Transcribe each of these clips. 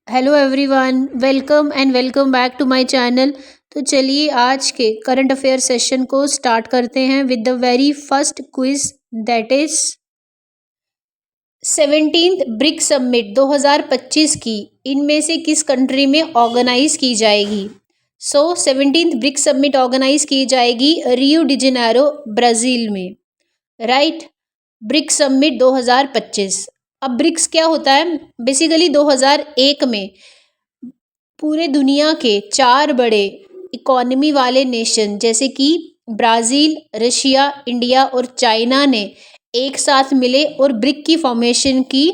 Hello everyone, welcome back to my channel. तो चलिए आज के करंट अफेयर सेशन को स्टार्ट करते हैं with the very first quiz, that is 17th BRIC summit 2025 की इनमें से किस कंट्री में ऑर्गेनाइज की जाएगी। 17th ब्रिक समिट ऑर्गेनाइज की जाएगी रियो डी जेनेरो, ब्राज़ील में। Right, brick summit 2025। अब ब्रिक्स क्या होता है? बेसिकली 2001 में पूरे दुनिया के चार बड़े इकोनॉमी वाले नेशन जैसे कि ब्राज़ील, रशिया, इंडिया और चाइना ने एक साथ मिले और ब्रिक की फॉर्मेशन की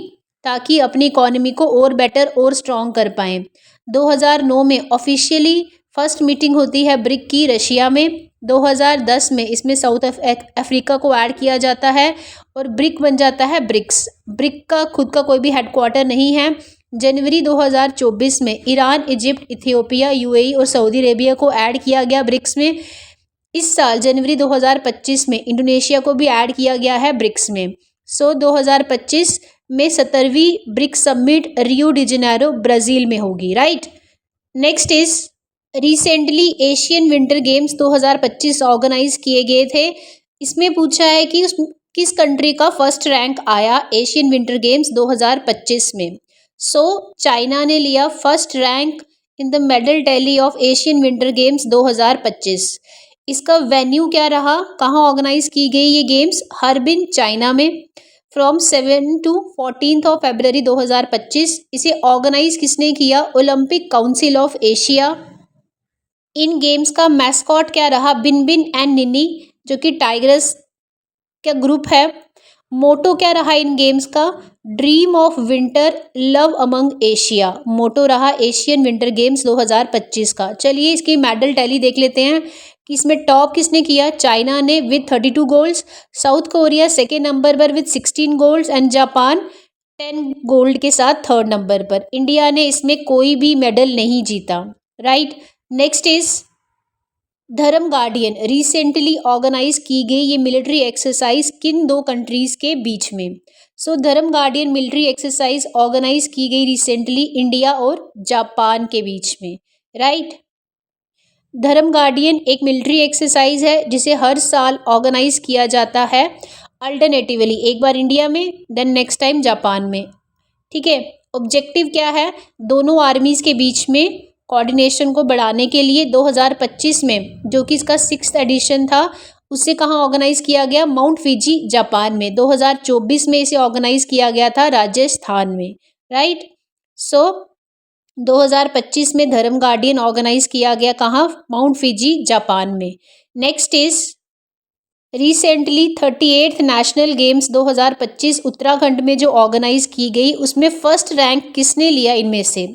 ताकि अपनी इकोनॉमी को और बेटर और स्ट्रॉन्ग कर पाएँ। 2009 में ऑफिशियली फर्स्ट मीटिंग होती है ब्रिक की रशिया में। 2010 में इसमें साउथ अफ्रीका को ऐड किया जाता है और ब्रिक बन जाता है ब्रिक्स। ब्रिक का खुद का कोई भी हेडक्वार्टर नहीं है। जनवरी 2024 में ईरान, इजिप्ट, इथियोपिया, यूएई और सऊदी अरेबिया को ऐड किया गया ब्रिक्स में। इस साल जनवरी 2025 में इंडोनेशिया को भी ऐड किया गया है ब्रिक्स में। 2025 में 17वीं BRIC summit Rio de Janeiro, Brazil में होगी। Right, next is recently Asian winter games 2025 organise किए गए थे। इसमें पूछा है कि किस कंट्री का फर्स्ट रैंक आया एशियन विंटर गेम्स 2025 में। चाइना ने लिया first rank in the medal tally of Asian winter games 2025। इसका वेन्यू क्या रहा, कहाँ ऑर्गेनाइज की गई ये गेम्स? हर्बिन, चाइना में। From 7 to 14 of February 2025। इसे ऑर्गेनाइज किसने किया? Olympic council of Asia. In games का मैस्कॉट क्या रहा? बिन एंड निनी, जो कि टाइगर्स का ग्रुप है। मोटो क्या रहा इन गेम्स का? Dream of winter, love among Asia. Motto रहा एशियन विंटर गेम्स 2025 का। चलिए इसकी मेडल टैली देख लेते हैं कि इसमें टॉप किसने किया। चाइना ने with 32 golds, South Korea second number पर with 16 golds and Japan 10 gold के साथ थर्ड नंबर पर। इंडिया ने इसमें कोई भी मेडल नहीं जीता। राइट, नेक्स्ट इज धर्म गार्डियन। रिसेंटली ऑर्गेनाइज की गई ये मिलिट्री एक्सरसाइज किन दो कंट्रीज के बीच में? धर्म गार्डियन मिलिट्री एक्सरसाइज ऑर्गेनाइज की गई रिसेंटली इंडिया और जापान के बीच में। राइट, धर्म गार्डियन एक मिलिट्री एक्सरसाइज है जिसे हर साल ऑर्गेनाइज किया जाता है अल्टरनेटिवली, एक बार इंडिया में देन नेक्स्ट टाइम जापान में। ठीक है, ऑब्जेक्टिव क्या है? दोनों आर्मीज के बीच में कोऑर्डिनेशन को बढ़ाने के लिए 2025 में, जो कि इसका 6th एडिशन था, उससे कहाँ ऑर्गेनाइज किया गया? माउंट फिजी, जापान में। 2024 में इसे ऑर्गेनाइज किया गया था राजस्थान में। राइट, 2025 में धर्म गार्डियन ऑर्गेनाइज किया गया कहाँ? माउंट फिजी, जापान में। Next is recently 38th national games 2025 Uttarakhand में जो ऑर्गेनाइज की गई, उसमें फर्स्ट रैंक किसने लिया इनमें से?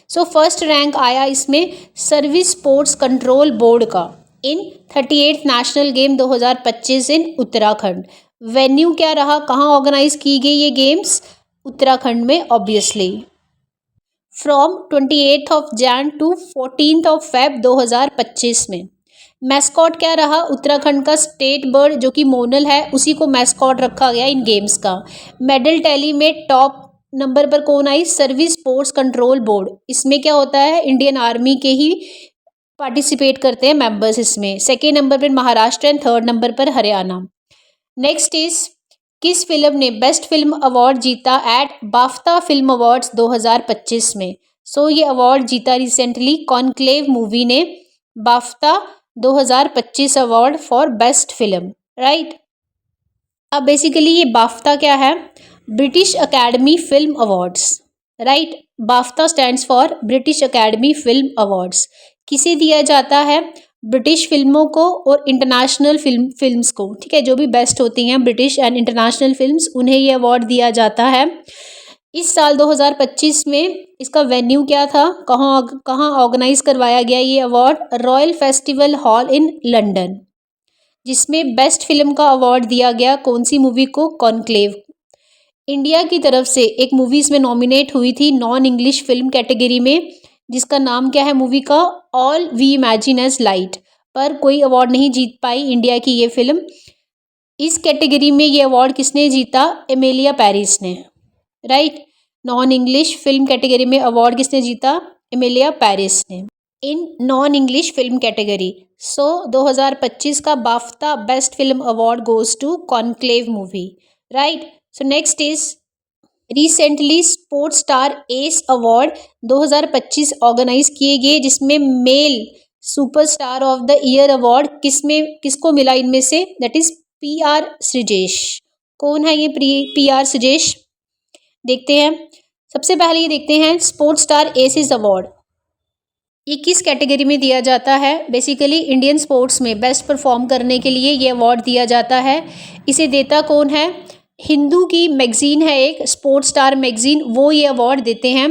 फर्स्ट रैंक आया इसमें सर्विस स्पोर्ट्स कंट्रोल बोर्ड का इन 38th नेशनल गेम 2025 इन उत्तराखंड। वेन्यू क्या रहा, कहाँ ऑर्गेनाइज की गई ये गेम्स? उत्तराखंड में obviously. From 28 of Jan to 14 of Feb 2025 में। मैस्कॉट क्या रहा? उत्तराखंड का स्टेट बर्ड जो कि मोनल है, उसी को मैस्कॉट रखा गया इन गेम्स का। मेडल टैली में टॉप नंबर पर कौन आई? Service sports control board. इसमें क्या होता है? इंडियन आर्मी के ही पार्टिसिपेट करते हैं मेंबर्स इसमें। सेकेंड नंबर पर महाराष्ट्र एंड थर्ड नंबर पर हरियाणा। नेक्स्ट इज किस फिल्म ने बेस्ट फिल्म अवार्ड जीता एट बाफ्ता फिल्म अवार्ड्स 2025 में? ये अवार्ड जीता रिसेंटली कॉन्क्लेव मूवी ने बाफ्ता 2025 award for best film. Right, अब बेसिकली ये बाफ्ता क्या है? British academy film awards. Right, बाफ्ता stands for British academy film awards. किसे दिया जाता है? ब्रिटिश फिल्मों को और इंटरनेशनल फिल्म्स को। ठीक है, जो भी बेस्ट होती हैं ब्रिटिश एंड इंटरनेशनल फिल्म्स, उन्हें ये अवार्ड दिया जाता है। इस साल 2025 में इसका वेन्यू क्या था, कहाँ ऑर्गेनाइज करवाया गया ये award? Royal festival hall in London, जिसमें बेस्ट फिल्म का अवार्ड दिया गया कौन सी मूवी को? कॉन्क्लेव। इंडिया की तरफ से एक मूवी इसमें नॉमिनेट हुई थी नॉन इंग्लिश फिल्म कैटेगरी में, जिसका नाम क्या है मूवी का? All we imagine as light, पर कोई अवार्ड नहीं जीत पाई इंडिया की ये फिल्म। इस कैटेगरी में ये अवार्ड किसने जीता? एमेलिया पेरिस ने। Right, non English film category में अवार्ड किसने जीता? एमिलिया पेरिस ने, in non English film category. So 2025 का BAFTA best film award goes to Conclave movie, right. So next is recently sports star aces award 2025 organise किए गए, जिसमें male superstar of the year award किसको मिला इनमें से? That is PR Sreejesh. कौन है ये PR श्रीजेश? देखते हैं। सबसे पहले ये देखते हैं स्पोर्ट्स स्टार एसिस अवार्ड, ये किस कैटेगरी में दिया जाता है? बेसिकली इंडियन स्पोर्ट्स में बेस्ट परफॉर्म करने के लिए ये अवार्ड दिया जाता है। इसे देता कौन है? हिंदू की मैगजीन है एक, स्पोर्ट्स स्टार मैगजीन, वो ये अवार्ड देते हैं।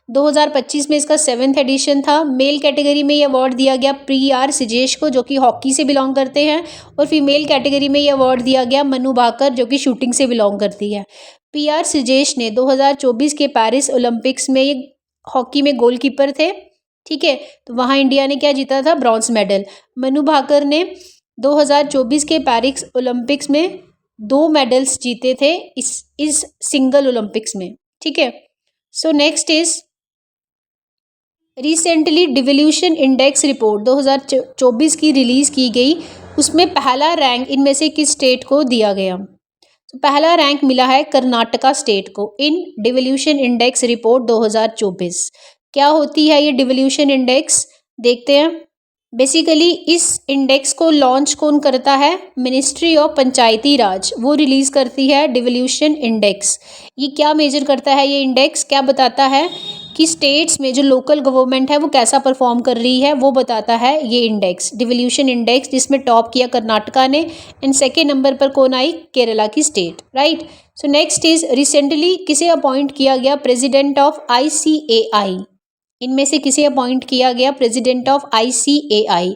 2025 में इसका 7th एडिशन था। मेल कैटेगरी में ये अवार्ड दिया गया PR श्रीजेश को, जो कि हॉकी से बिलोंग करते हैं, और फीमेल कैटेगरी में ये अवार्ड दिया गया मनु भाकर, जो कि शूटिंग से बिलोंग करती है। PR श्रीजेश ने 2024 के पेरिस ओलंपिक्स में ये हॉकी में गोलकीपर थे, ठीक है, तो वहाँ इंडिया ने क्या जीता था? Bronze medal. मनु भाकर ने 2024 के पेरिस ओलंपिक्स में 2 मेडल्स जीते थे इस सिंगल ओलंपिक्स में, ठीक है। सो next is recently devolution index report 2024 की रिलीज की गई, उसमें पहला रैंक इनमें से किस स्टेट को दिया गया? तो पहला रैंक मिला है कर्नाटका स्टेट को इन डिवोल्यूशन इंडेक्स रिपोर्ट 2024। क्या होती है ये डिवोल्यूशन इंडेक्स? देखते हैं। बेसिकली इस इंडेक्स को लॉन्च कौन करता है? मिनिस्ट्री ऑफ पंचायती राज, वो रिलीज करती है डिवोल्यूशन इंडेक्स। ये क्या मेजर करता है? ये इंडेक्स क्या बताता है कि स्टेट्स में जो लोकल गवर्नमेंट है वो कैसा परफॉर्म कर रही है, वो बताता है ये इंडेक्स, डिवोल्यूशन इंडेक्स, जिसमें टॉप किया कर्नाटका ने, एंड सेकेंड नंबर पर कौन आई? केरला की state, right. So next is recently किसे अपॉइंट किया गया प्रेसिडेंट ऑफ ICAI? इनमें से किसे अपॉइंट किया गया प्रेसिडेंट ऑफ ICAI?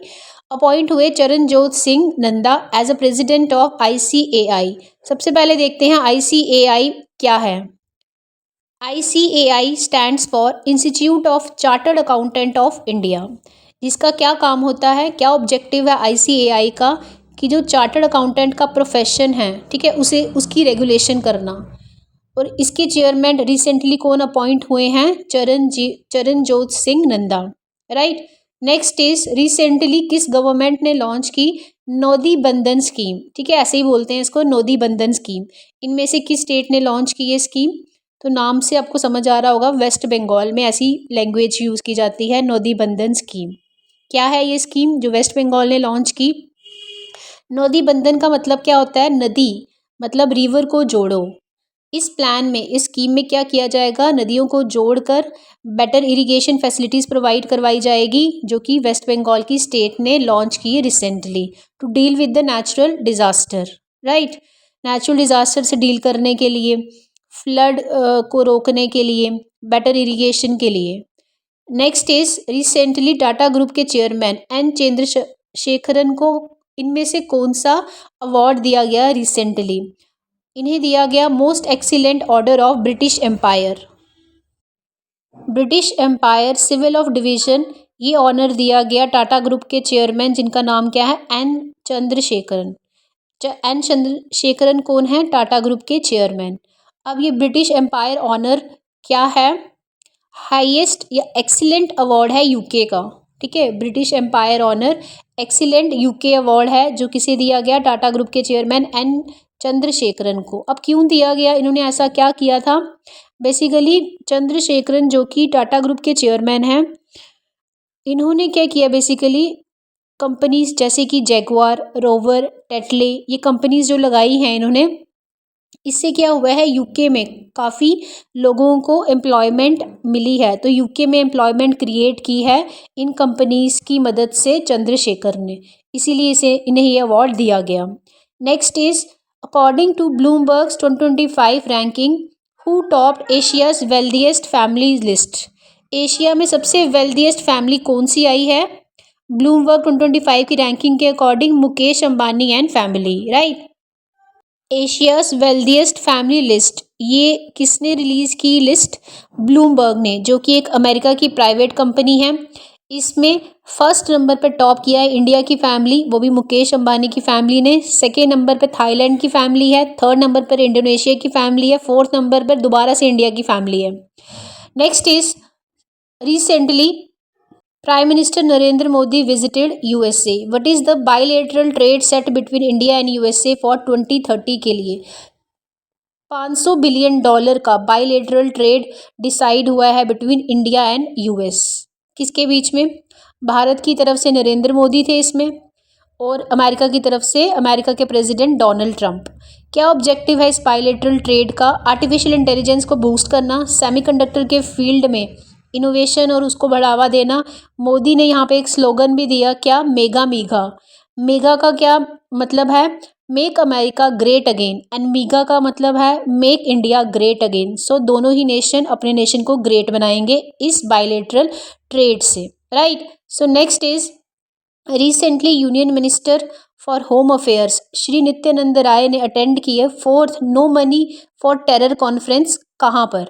अपॉइंट हुए Charanjot Singh Nanda as a president of ICAI। सबसे पहले देखते हैं ICAI क्या है। ICAI stands for institute of chartered accountant of India, जिसका क्या काम होता है, क्या ऑब्जेक्टिव है ICAI का? कि जो चार्टर्ड अकाउंटेंट का प्रोफेशन है, ठीक है, उसे उसकी रेगुलेशन करना। और इसके चेयरमैन रिसेंटली कौन अपॉइंट हुए हैं? Charanjot Singh Nanda, right. Next is recently किस गवर्नमेंट ने लॉन्च की? नोदी बंधन स्कीम, ठीक है, ऐसे ही बोलते हैं इसको, नोदी बंधन स्कीम। इनमें से किस स्टेट ने लॉन्च की ये स्कीम? तो नाम से आपको समझ आ रहा होगा, वेस्ट बंगाल में ऐसी लैंग्वेज यूज़ की जाती है, नोदी बंधन स्कीम। क्या है ये स्कीम जो वेस्ट बंगाल ने लॉन्च की? नोदी बंधन का मतलब क्या होता है? नदी मतलब रिवर को जोड़ो। इस प्लान में, इस स्कीम में क्या किया जाएगा? नदियों को जोड़कर बेटर इरिगेशन फैसिलिटीज़ प्रोवाइड करवाई जाएगी, जो कि वेस्ट बंगाल की स्टेट ने लॉन्च की है recently, to deal with the natural disaster, right. Natural disaster से डील करने के लिए, फ्लड को रोकने के लिए, बेटर इरिगेशन के लिए। Next is recently Tata group के चेयरमैन N चंद्रशेखरन को इनमें से कौन सा अवार्ड दिया गया रिसेंटली? इन्हें दिया गया most excellent order of British Empire, British Empire civil of division. ये ऑनर दिया गया टाटा ग्रुप के चेयरमैन, जिनका नाम क्या है? N चंद्रशेखरन। N चंद्रशेखरन कौन है? टाटा ग्रुप के चेयरमैन। अब ये ब्रिटिश एम्पायर ऑनर क्या है? हाईएस्ट या एक्सीलेंट अवार्ड है यूके का, ठीक है। British Empire honour excellent UK award है, जो किसे दिया गया? टाटा ग्रुप के चेयरमैन N चंद्रशेखरन को। अब क्यों दिया गया? इन्होंने ऐसा क्या किया था? बेसिकली चंद्रशेखरन जो कि टाटा ग्रुप के चेयरमैन हैं, इन्होंने क्या किया? बेसिकली कंपनीज जैसे कि जैगुआर, रोवर, टेटले, ये कंपनीज जो लगाई हैं इन्होंने, इससे क्या हुआ है? यूके में काफ़ी लोगों को एम्प्लॉयमेंट मिली है, तो यूके में एम्प्लॉयमेंट क्रिएट की है इन कंपनीज की मदद से चंद्रशेखर ने, इसीलिए इन्हें ये अवार्ड दिया गया। Next is according to Bloomberg's 2025 ranking, who topped Asia's wealthiest family list? Asia में सबसे वेल्दिएस्ट फैमिली कौन सी आई है? ब्लूमबर्ग 2025 की रैंकिंग के according Mukesh Ambani and family, right. Asia's wealthiest family list, ये किसने रिलीज़ की लिस्ट? ब्लूमबर्ग ने, जो कि एक अमेरिका की प्राइवेट कंपनी है। इसमें फर्स्ट नंबर पर टॉप किया है इंडिया की फैमिली, वो भी मुकेश अंबानी की फैमिली ने। सेकेंड नंबर पर थाईलैंड की फैमिली है। थर्ड नंबर पर इंडोनेशिया की फैमिली है। फोर्थ नंबर पर दोबारा से इंडिया की फैमिली है। Next is recently prime minister Narendra Modi visited USA. What is the bilateral trade set between India and USA for 2030 के लिए? $500 बिलियन का बायलैटरल ट्रेड डिसाइड हुआ है बिटवीन इंडिया एंड यूएस। किसके बीच में? भारत की तरफ से नरेंद्र मोदी थे इसमें, और अमेरिका की तरफ से अमेरिका के प्रेसिडेंट डोनाल्ड ट्रंप। क्या ऑब्जेक्टिव है इस बायलैटरल ट्रेड का? आर्टिफिशियल इंटेलिजेंस को बूस्ट करना, सेमीकंडक्टर के फील्ड में इनोवेशन और उसको बढ़ावा देना। मोदी ने यहाँ पे एक स्लोगन भी दिया, क्या? मेगा मीघा। मेगा का क्या मतलब है? Make America great again, and MIGA का मतलब है make India great again. So दोनों ही नेशन अपने नेशन को ग्रेट बनाएंगे इस बायलैटरल ट्रेड से, right. So next is recently union minister for home affairs Shri Nityanand Rai ने अटेंड की है fourth no money for terror conference. कहाँ पर?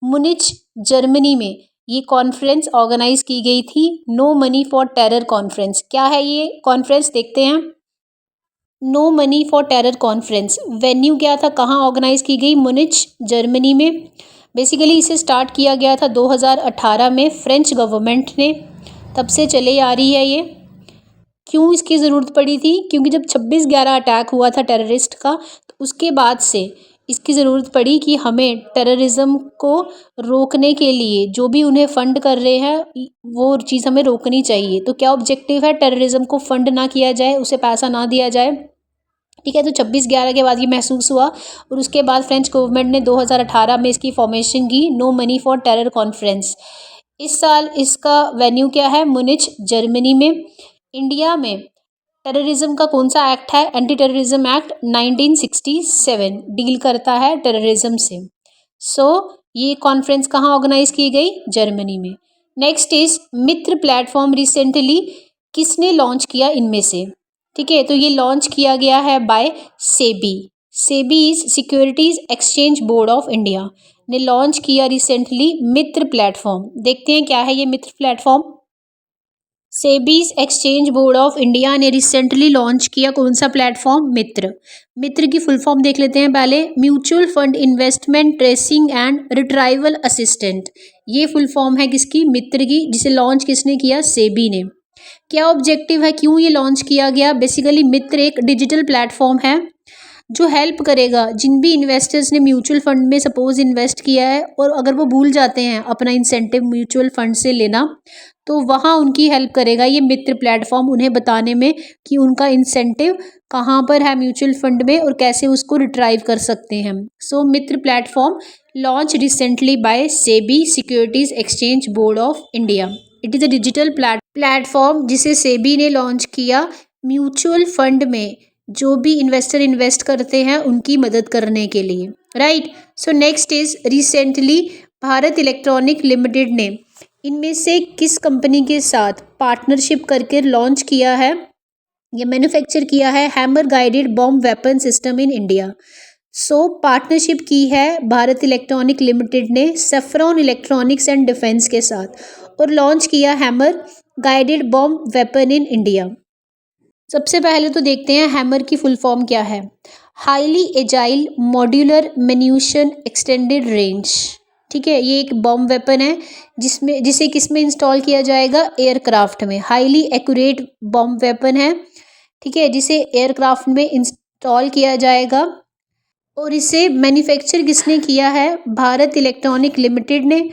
मुनिच, जर्मनी में ये कॉन्फ्रेंस ऑर्गेनाइज की गई थी, no money for terror conference. क्या है ये कॉन्फ्रेंस? देखते हैं। No money for terror conference venue क्या था, कहाँ ऑर्गेनाइज की गई? मुनिच, जर्मनी में। बेसिकली इसे स्टार्ट किया गया था 2018 में फ्रेंच गवर्नमेंट ने, तब से चले आ रही है ये। क्यों इसकी ज़रूरत पड़ी थी? क्योंकि जब 26/11 अटैक हुआ था टेररिस्ट का, तो उसके बाद से इसकी ज़रूरत पड़ी कि हमें टेररिज्म को रोकने के लिए जो भी उन्हें फ़ंड कर रहे हैं वो चीज़ हमें रोकनी चाहिए। तो क्या ऑब्जेक्टिव है? टेररिज्म को फ़ंड ना किया जाए, उसे पैसा ना दिया जाए, ठीक है। तो 26/11 के बाद ये महसूस हुआ, और उसके बाद फ्रेंच गवर्नमेंट ने 2018 में इसकी फॉर्मेशन की, no money for terror conference. इस साल इसका वेन्यू क्या है? मुनिच, जर्मनी में। इंडिया में टेररिज्म का कौन सा एक्ट है? एंटी टेररिज्म एक्ट 1967 डील करता है टेररिज्म से। सो ये कॉन्फ्रेंस कहाँ ऑर्गेनाइज की गई? जर्मनी में। Next is Mitra platform recently किसने लॉन्च किया इनमें से? ठीक है, तो ये लॉन्च किया गया है by SEBI. SEBI is securities exchange board of India ने लॉन्च किया रिसेंटली मित्र प्लेटफॉर्म। देखते हैं क्या है ये Mitra platform. SEBI's exchange board of India ने रिसेंटली लॉन्च किया कौन सा प्लेटफॉर्म? मित्र। मित्र की फुल फॉर्म देख लेते हैं पहले, mutual fund investment tracing and retrieval assistant. ये फुल फॉर्म है किसकी? मित्र की, जिसे लॉन्च किसने किया? सेबी ने। क्या ऑब्जेक्टिव है? क्यों ये लॉन्च किया गया? बेसिकली मित्र एक डिजिटल प्लेटफॉर्म है जो हेल्प करेगा जिन भी इन्वेस्टर्स ने म्यूचुअल फंड में सपोज इन्वेस्ट किया है, और अगर वो भूल जाते हैं अपना इंसेंटिव म्यूचुअल फंड से लेना, तो वहाँ उनकी हेल्प करेगा ये मित्र प्लेटफॉर्म उन्हें बताने में कि उनका इंसेंटिव कहाँ पर है म्यूचुअल फंड में और कैसे उसको रिट्राइव कर सकते हैं। So Mitra platform launch recently by SEBI securities exchange board of India. It is a digital platform जिसे सेबी ने लॉन्च किया म्यूचुअल फंड में जो भी इन्वेस्टर इन्वेस्ट करते हैं उनकी मदद करने के लिए, right. So next is recently Bharat electronic limited ने इनमें से किस कंपनी के साथ पार्टनरशिप करके लॉन्च किया है या मैन्युफैक्चर किया है hammer guided bomb weapon system in India? So partnership की है भारत इलेक्ट्रॉनिक लिमिटेड ने सेफ्रॉन इलेक्ट्रॉनिक्स एंड डिफेंस के साथ, और लॉन्च किया hammer guided bomb weapon in India. सबसे पहले तो देखते हैं हैमर की फुल फॉर्म क्या है। Highly agile modular munition extended range, ठीक है। ये एक बॉम्ब वेपन है जिसे किस में इंस्टॉल किया जाएगा? एयरक्राफ्ट में। हाईली एक्यूरेट बॉम्ब वेपन है, ठीक है, जिसे एयरक्राफ्ट में इंस्टॉल किया जाएगा, और इसे मैन्युफैक्चर किसने किया है? भारत इलेक्ट्रॉनिक लिमिटेड ने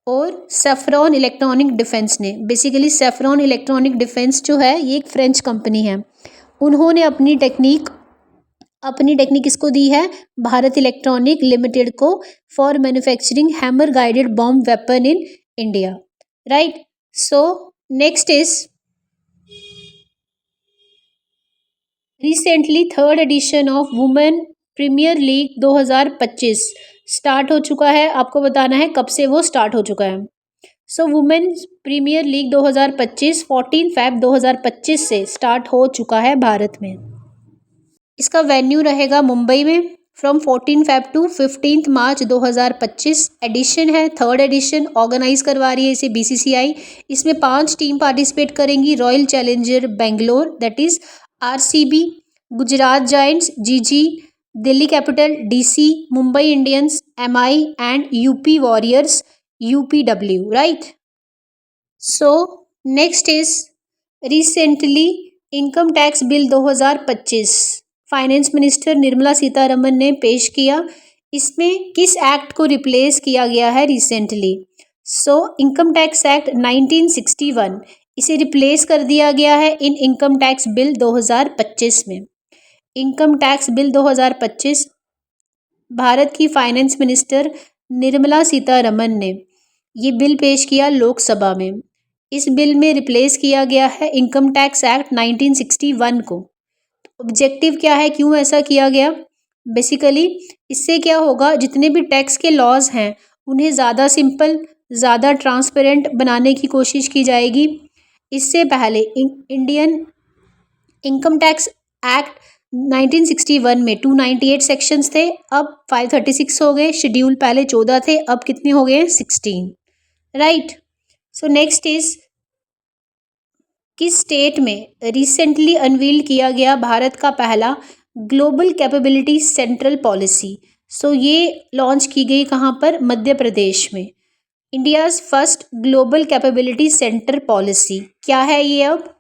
और सेफ्रॉन इलेक्ट्रॉनिक डिफेंस ने। बेसिकली सेफ्रॉन इलेक्ट्रॉनिक डिफेंस जो है ये एक फ्रेंच कंपनी है, उन्होंने अपनी टेक्निक किसको दी है? भारत इलेक्ट्रॉनिक लिमिटेड को, for manufacturing hammer guided bomb weapon in India, right. So next is recently third edition of women premiere league 2025 start हो चुका है। आपको बताना है कब से वो स्टार्ट हो चुका है। सो वुमेन प्रीमियर लीग 2025 14 Feb 2025 से स्टार्ट हो चुका है भारत में। इसका वेन्यू रहेगा मुंबई में। From 14 Feb to 15 March 2025। Edition है, थर्ड एडिशन ऑर्गेनाइज करवा रही है इसे BCCI। इसमें 5 टीम पार्टिसिपेट करेंगी। Royal Challenger Bangalore that is RCB, Gujarat Giants GG, Delhi Capital DC, Mumbai Indians MI and UP Warriors UPW, right. So next is recently income tax bill 2025 finance minister Nirmala Sitharaman ने पेश किया। इसमें किस एक्ट को रिप्लेस किया गया है recently? So income tax act 1961 इसे रिप्लेस कर दिया गया है इन इनकम टैक्स बिल 2025 में। इनकम टैक्स बिल 2025 भारत की फाइनेंस मिनिस्टर निर्मला सीतारमन ने ये बिल पेश किया लोकसभा में। इस बिल में रिप्लेस किया गया है इनकम टैक्स एक्ट 1961 को। ऑब्जेक्टिव क्या है, क्यों ऐसा किया गया? बेसिकली इससे क्या होगा, जितने भी टैक्स के लॉज हैं उन्हें ज़्यादा सिंपल, ज़्यादा ट्रांसपेरेंट बनाने की कोशिश की जाएगी। इससे पहले इंडियन इनकम टैक्स एक्ट 1961 में 298 सेक्शंस थे, अब 536 हो गए। शेड्यूल पहले 14 थे, अब कितने हो गए? 16, राइट। सो नेक्स्ट इज किस स्टेट में रिसेंटली अनवील किया गया भारत का पहला ग्लोबल कैपेबिलिटी सेंट्रल पॉलिसी? सो ये लॉन्च की गई कहाँ पर? मध्य प्रदेश में। India's first global capability centre policy क्या है ये? अब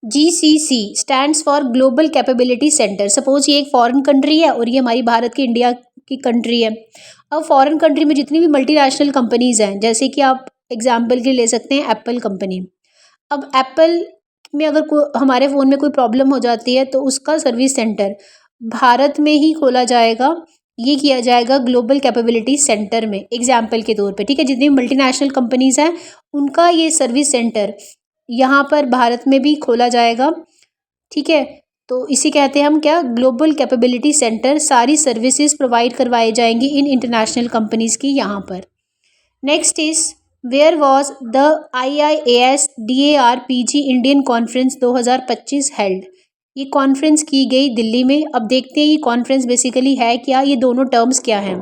GCC stands for global capability centre. Suppose ये एक फॉरेन कंट्री है और ये हमारी भारत की, इंडिया की कंट्री है। अब फॉरेन कंट्री में जितनी भी मल्टीनेशनल कंपनीज हैं, जैसे कि आप एग्जाम्पल के लिए ले सकते हैं एप्पल कंपनी। अब एप्पल में अगर हमारे फ़ोन में कोई प्रॉब्लम हो जाती है तो उसका सर्विस सेंटर भारत में ही खोला जाएगा। ये किया जाएगा ग्लोबल कैपेबिलिटी सेंटर में, एग्जाम्पल के तौर पे, ठीक है। जितनी मल्टीनेशनल कंपनीज़ हैं उनका ये सर्विस सेंटर यहाँ पर भारत में भी खोला जाएगा, ठीक है। तो इसे कहते हैं हम क्या? Global capability centre. सारी सर्विसेज प्रोवाइड करवाई जाएंगी इन इंटरनेशनल कंपनीज़ की यहाँ पर। Next is where was the IIAS DARPG Indian conference 2025 held? ये कॉन्फ्रेंस की गई दिल्ली में। अब देखते हैं ये कॉन्फ्रेंस बेसिकली है क्या, ये दोनों टर्म्स क्या हैं।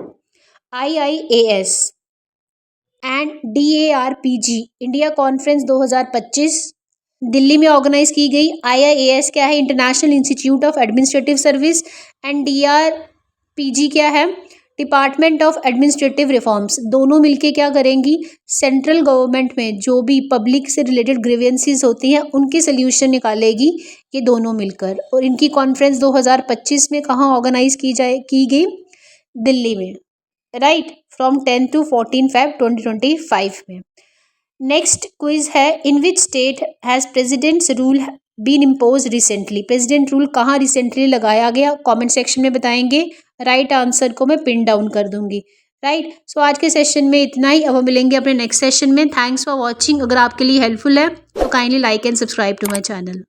IIAS and DARPG India conference 2025 Delhi में ऑर्गेनाइज की गई। IIAS क्या है? International institute of administrative service. And DARPG क्या है? Department of administrative reforms. दोनों मिलके क्या करेंगी? सेंट्रल गवर्नमेंट में जो भी पब्लिक से रिलेटेड ग्रीवेंसीज होती हैं उनके सोल्यूशन निकालेगी ये दोनों मिलकर। और इनकी कॉन्फ्रेंस 2025 में कहाँ ऑर्गेनाइज की गई? दिल्ली में, राइट, फ्रॉम 10 to 14 Feb 2025 में। नेक्स्ट क्विज है, in which state has president's rule been impose recently? President rule कहाँ रिसेंटली लगाया गया? कमेंट सेक्शन में बताएंगे। राइट आंसर को मैं पिन डाउन कर दूंगी, राइट। सो आज के सेशन में इतना ही। अब हम मिलेंगे अपने नेक्स्ट सेशन में। Thanks for watching. अगर आपके लिए हेल्पफुल है तो kindly like and subscribe to my channel.